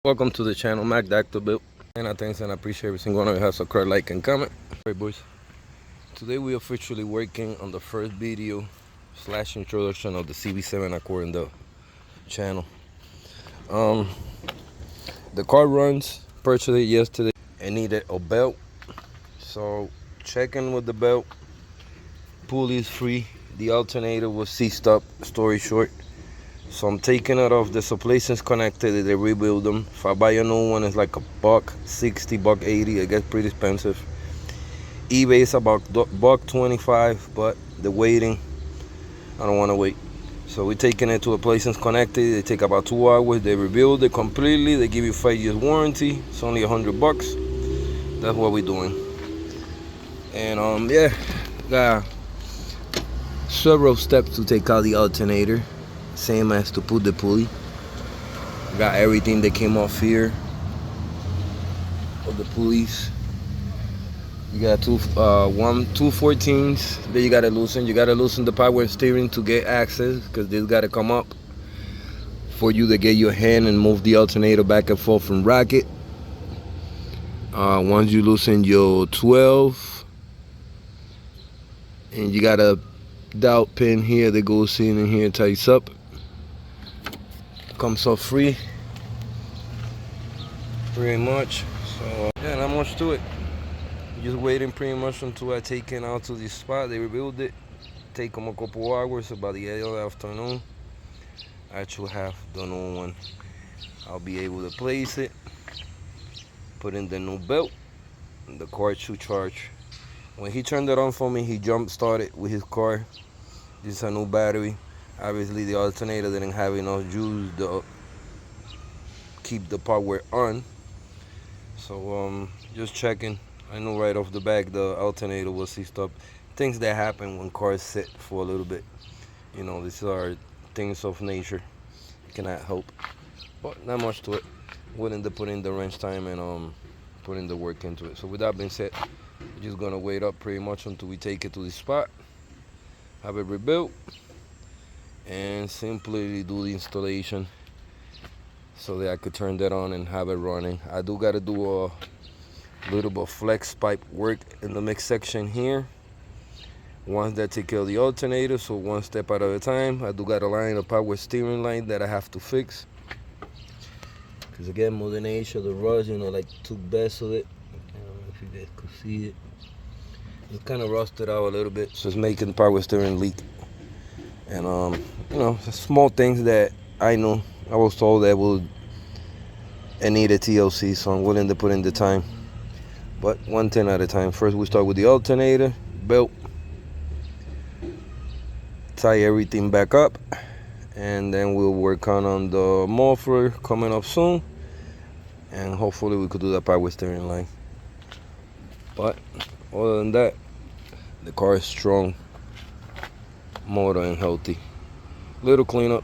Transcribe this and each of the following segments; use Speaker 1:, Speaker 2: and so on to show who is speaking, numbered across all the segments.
Speaker 1: Welcome to the channel, Mac the Actor Build. And I thanks and I appreciate every single one of you has subscribe, like, and comment. Alright, boys. Today we are officially working on the first video / introduction of the cb7accord in the channel. The car runs, purchased it yesterday and needed a belt. So checking with the belt, pulley is free. The alternator was seized up, story short. So I'm taking it off. The subplaces connected, they rebuild them. If I buy a new one, it's like $160, $180. It gets pretty expensive. eBay is about $125, but the waiting, I don't want to wait. So we're taking it to a place that's connected. They take about 2 hours. They rebuild it completely. They give you 5 years warranty. It's only $100. That's what we're doing. And yeah, got several steps to take out the alternator. Same as to put the pulley. Got everything that came off here of the pulleys. You got two 14s that you gotta loosen. You gotta loosen the power steering to get access, because this gotta come up for you to get your hand and move the alternator back and forth from racket. Once you loosen your 12, and you got a dowel pin here that goes in and here, tightens up. Comes off free, pretty much. So yeah, not much to it. Just waiting pretty much until I take it out to the spot. They rebuild it. Take them a couple hours. About the 8 of the afternoon, I actually have the new one. I'll be able to place it, put in the new belt, and the car should charge. When he turned it on for me, he jump started with his car. This is a new battery. Obviously the alternator didn't have enough juice to keep the power on. So just checking. I know right off the back the alternator was seized up. Things that happen when cars sit for a little bit. You know, these are things of nature. You cannot help. But not much to it. Willing to put in the wrench time and put in the work into it. So with that being said, we're just gonna wait up pretty much until we take it to the spot, have it rebuilt, and simply do the installation so that I could turn that on and have it running. I do got to do a little bit of flex pipe work in the mix section here. Once that take care of the alternator, so one step at a time. I do got a line of power steering line that I have to fix, because again, Mother Nature, the rust, you know, like took best of it. I don't know if you guys could see it. It's kind of rusted out a little bit, so it's making the power steering leak. And you know, small things that I know. I was told that it needed TLC, so I'm willing to put in the time. But one thing at a time. First, we start with the alternator, belt, tie everything back up, and then we'll work on the muffler coming up soon. And hopefully we could do the power steering line. But other than that, the car is strong, motor, and healthy. Little cleanup,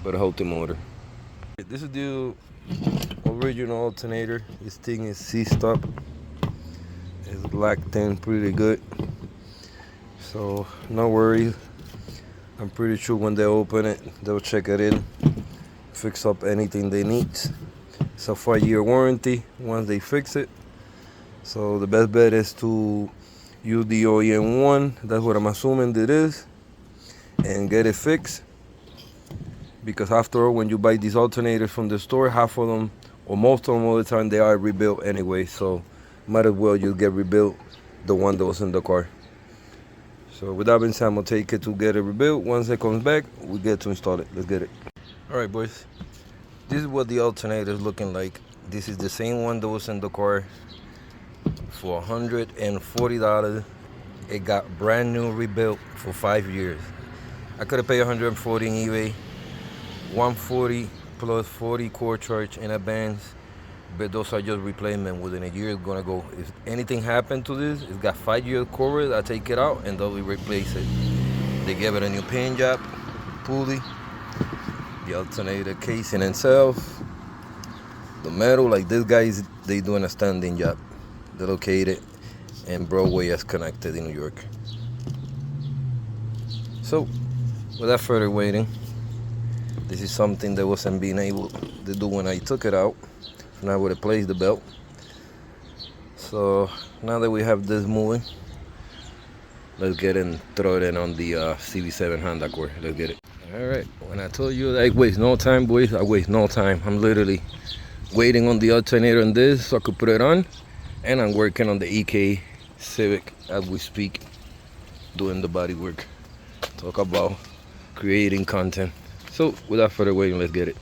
Speaker 1: but a healthy motor. This is the original alternator. This thing is seized up. It's locked in pretty good, so no worries. I'm pretty sure when they open it, they'll check it in, fix up anything they need. It's a 5-year warranty once they fix it. So the best bet is to use the OEM one. That's what I'm assuming it is, and get it fixed. Because after all, when you buy these alternators from the store, half of them, or most of them all the time, they are rebuilt anyway. So might as well you get rebuilt the one that was in the car. So with that being said, I'm gonna take it to get it rebuilt. Once it comes back, we get to install it. Let's get it. Alright, boys. This is what the alternator is looking like. This is the same one that was in the car for $140. It got brand new rebuilt for 5 years. I could have paid $140 in eBay. $140 plus 40 cord charge in advance, but those are just replacement. Within a year it's gonna go. If anything happened to this, it's got 5-year coverage. I take it out and they'll replace it. They give it a new paint job, pulley, the alternator casing itself, the metal. Like these guys, they doing a standing job. They're located in Broadway as connected in New York. So without further waiting, this is something that wasn't being able to do when I took it out. Now we replace the belt. So now that we have this moving, let's get it and throw it in on the cb7 hand accord. Let's get it. All right, when I told you that I waste no time, boys, I waste no time. I'm literally waiting on the alternator on this so I could put it on, and I'm working on the EK Civic as we speak, doing the body work. Talk about creating content. So without further waiting, let's get it.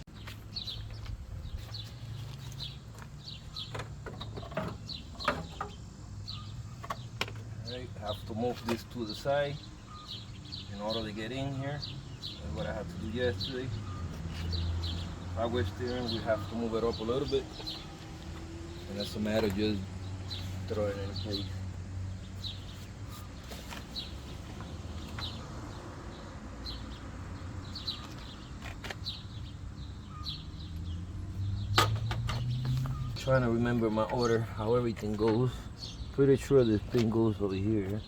Speaker 1: Alright, have to move this to the side in order to get in here. That's what I had to do yesterday. Power steering, we have to move it up a little bit. And that's a matter, just throw it in place. Trying to remember my order, how everything goes. Pretty sure this thing goes over here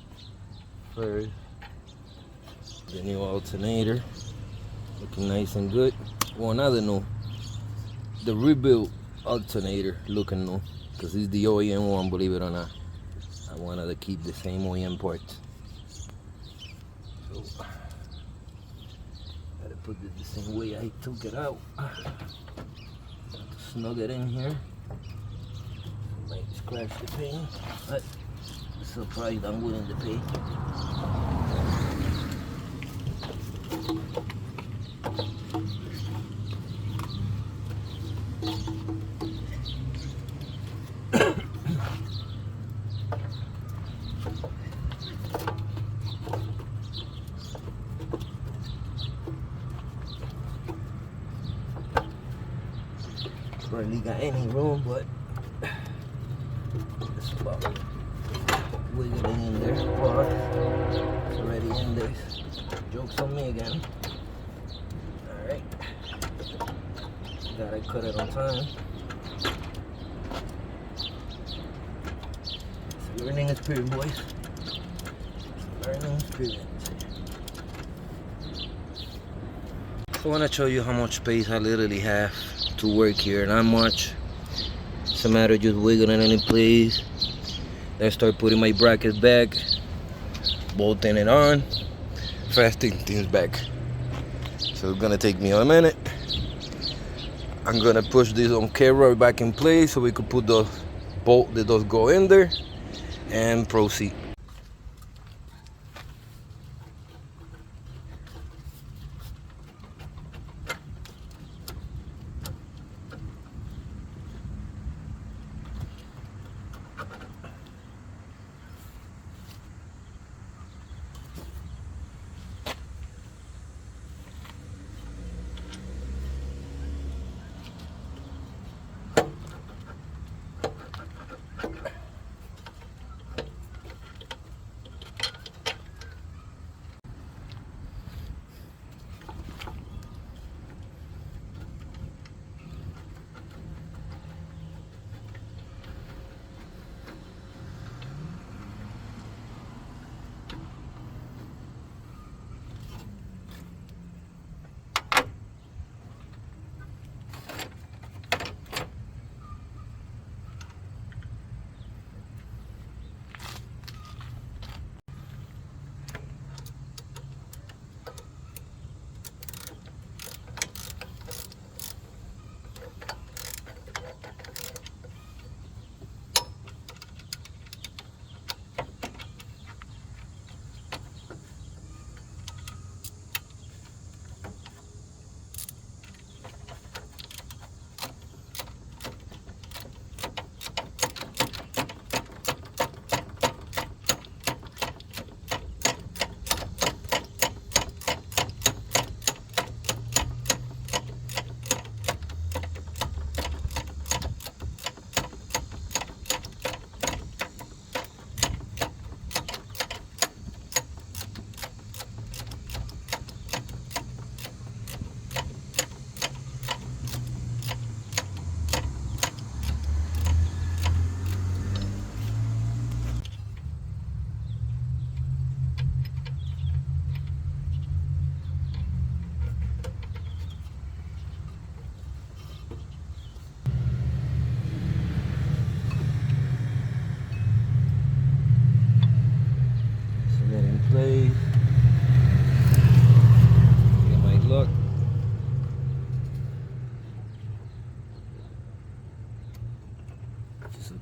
Speaker 1: first. The new alternator, looking nice and good. Well, another new, the rebuilt alternator looking new, because it's the OEM one, believe it or not. I wanted to keep the same OEM parts. So, gotta put it the same way I took it out. Snug it in here. Might scratch the paint, but surprised I'm willing to pay. Barely got any room, but it's about wiggling in there. But it's already in there. Joke's on me again. Alright. Gotta cut it on time. It's a learning experience, boys. It's a learning experience. So I want to show you how much space I literally have to work here. Not much. It's a matter of just wiggling it in place. Then start putting my brackets back, bolting it on, fastening things back. So it's gonna take me a minute. I'm gonna push this on camera back in place so we could put the bolt that does go in there and proceed.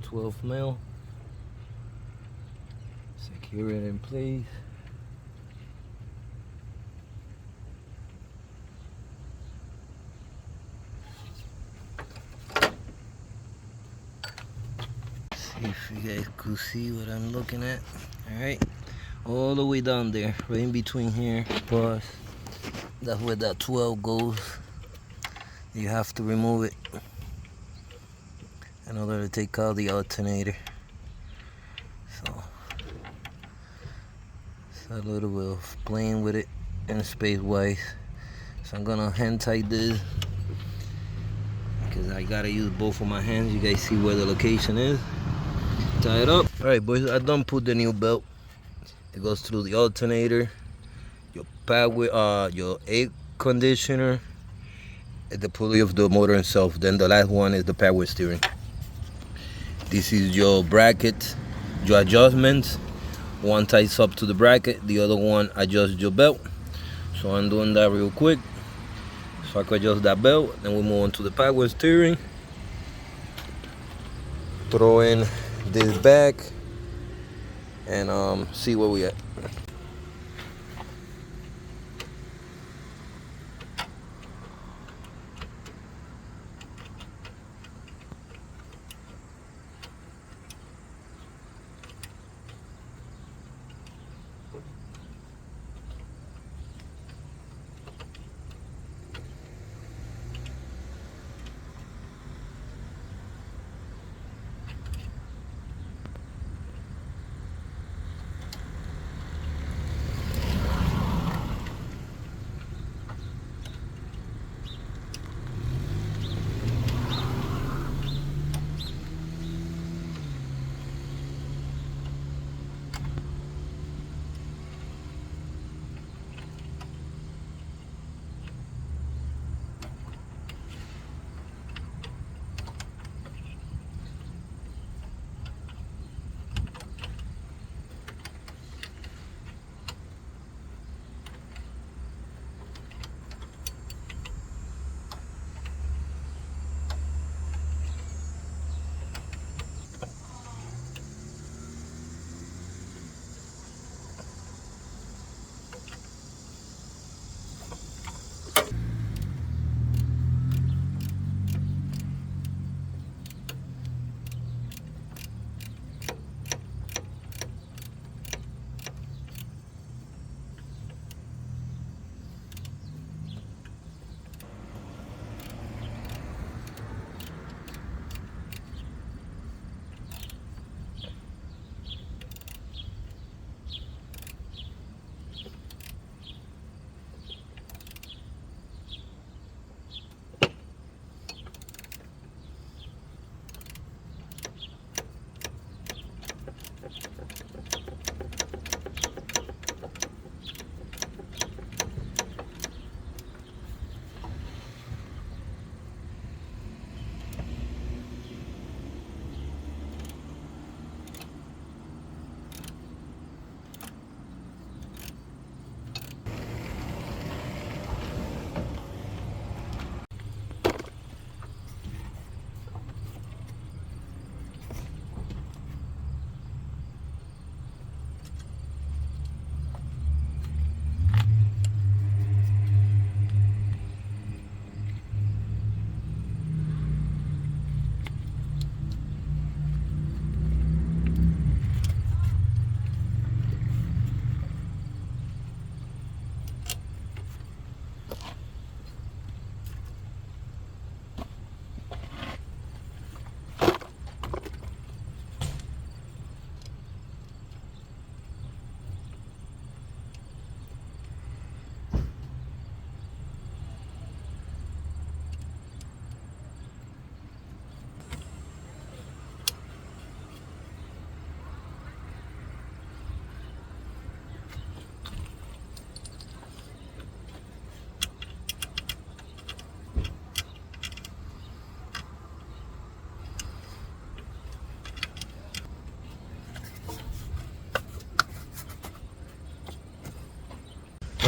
Speaker 1: 12 mil. Secure it in place. See if you guys could see what I'm looking at. Alright, all the way down there, right in between here, plus that's where that 12 goes. You have to remove it in order to take out the alternator. So it's a little bit of playing with it in space wise. So I'm gonna hand tight this because I gotta use both of my hands. You guys see where the location is. Tie it up. Alright boys, I done put the new belt. It goes through the alternator, your power, your air conditioner, the pulley of the motor itself. Then the last one is the power steering. This is your bracket, your adjustments. One ties up to the bracket, the other one adjusts your belt. So I'm doing that real quick so I can adjust that belt. Then we move on to the power steering. Throw in this back and see where we at.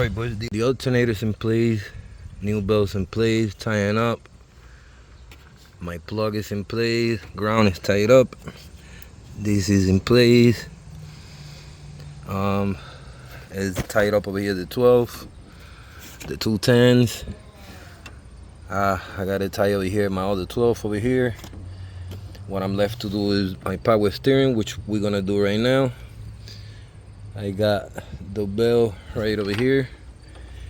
Speaker 1: Alright boys, the alternator's in place, new belt's in place, tying up. My plug is in place, ground is tied up. This is in place. It's tied up over here, the 12, the 210s. I got it tied over here, my other 12 over here. What I'm left to do is my power steering, which we're gonna do right now. I got the bell right over here.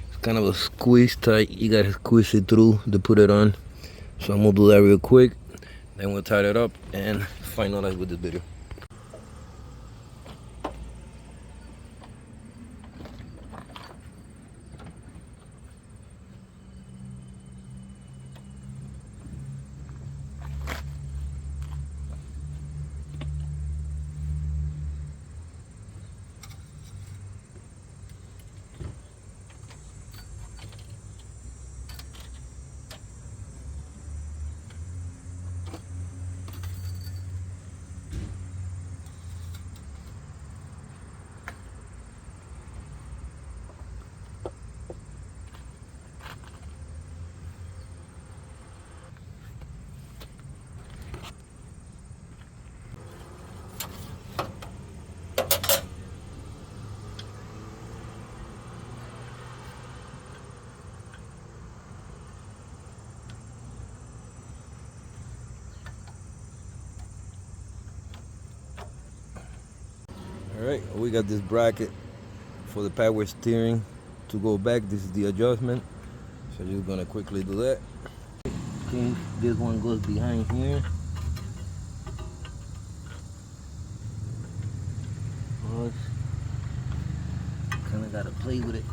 Speaker 1: It's kind of a squeeze tight. You gotta squeeze it through to put it on. So I'm gonna do that real quick. Then we'll tie it up and finalize with this video. Alright, we got this bracket for the power steering to go back. This is the adjustment. So you're gonna quickly do that. Okay, this one goes behind here. Kinda gotta play with it.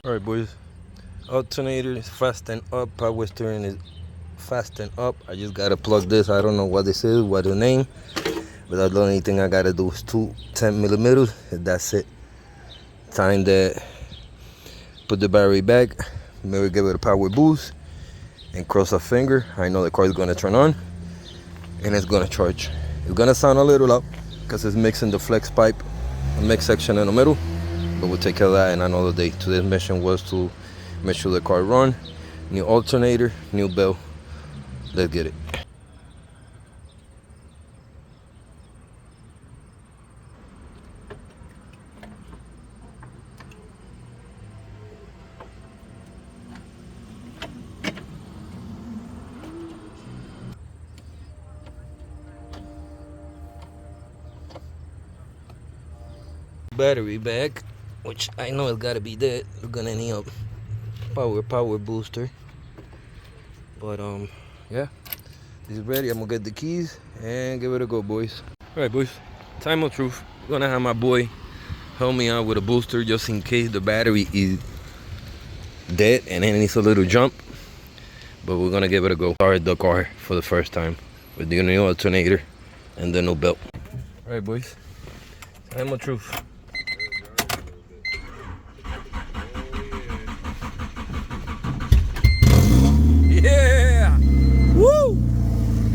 Speaker 1: Alright boys, alternator is fastened up, power steering is fastened up. I just gotta plug this. I don't know what this is, what the name, but that's the only thing I gotta do is two 10 millimeters. That's it. Time that, put the battery back, maybe give it a power boost, and cross a finger. I know the car is gonna turn on and it's gonna charge. It's gonna sound a little loud because it's mixing the flex pipe, a mix section in the middle, but we'll take care of that in another day. Today's mission was to make sure the car run. New alternator, new bell. Let's get it. Battery back, which I know it's gotta be dead. We're gonna need a power booster. But yeah, this is ready. I'm gonna get the keys and give it a go, boys. All right, boys, time of truth. I'm gonna have my boy help me out with a booster just in case the battery is dead and it needs a little jump. But we're gonna give it a go. Start the car for the first time with the new alternator and the new belt. All right, boys, time of truth. Yeah! Woo!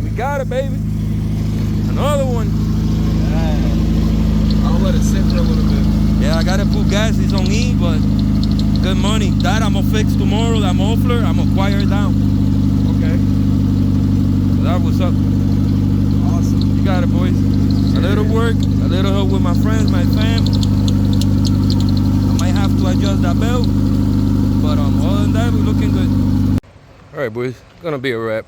Speaker 1: We got it, baby. Another one.
Speaker 2: I'll let it sit for a little bit.
Speaker 1: Yeah, I gotta put gas. It's on E, but good money. That I'm gonna fix tomorrow. That muffler, I'm gonna wire it down.
Speaker 2: Okay.
Speaker 1: So that was up.
Speaker 2: Awesome.
Speaker 1: You got it, boys. A little work, a little help with my friends, my fam. I might have to adjust that belt, but other than that, we're looking good. All right, boys, gonna be a wrap.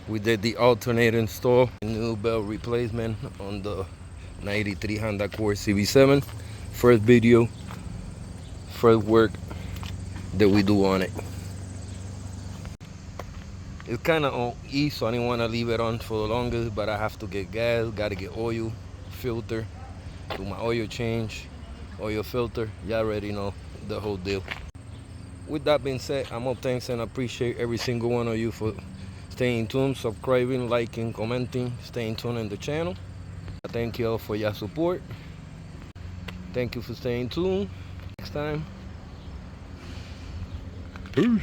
Speaker 1: We did the alternator install, new belt replacement on the 93 Honda Accord CB7. First video, first work that we do on it. It's kind of on E, so I didn't want to leave it on for the longest, but I have to get gas, gotta get oil, filter, do my oil change, oil filter. Y'all already know the whole deal. With that being said, I'm up, thanks, and I appreciate every single one of you for staying tuned, subscribing, liking, commenting, staying tuned in the channel. I thank you all for your support. Thank you for staying tuned. Next time. Peace.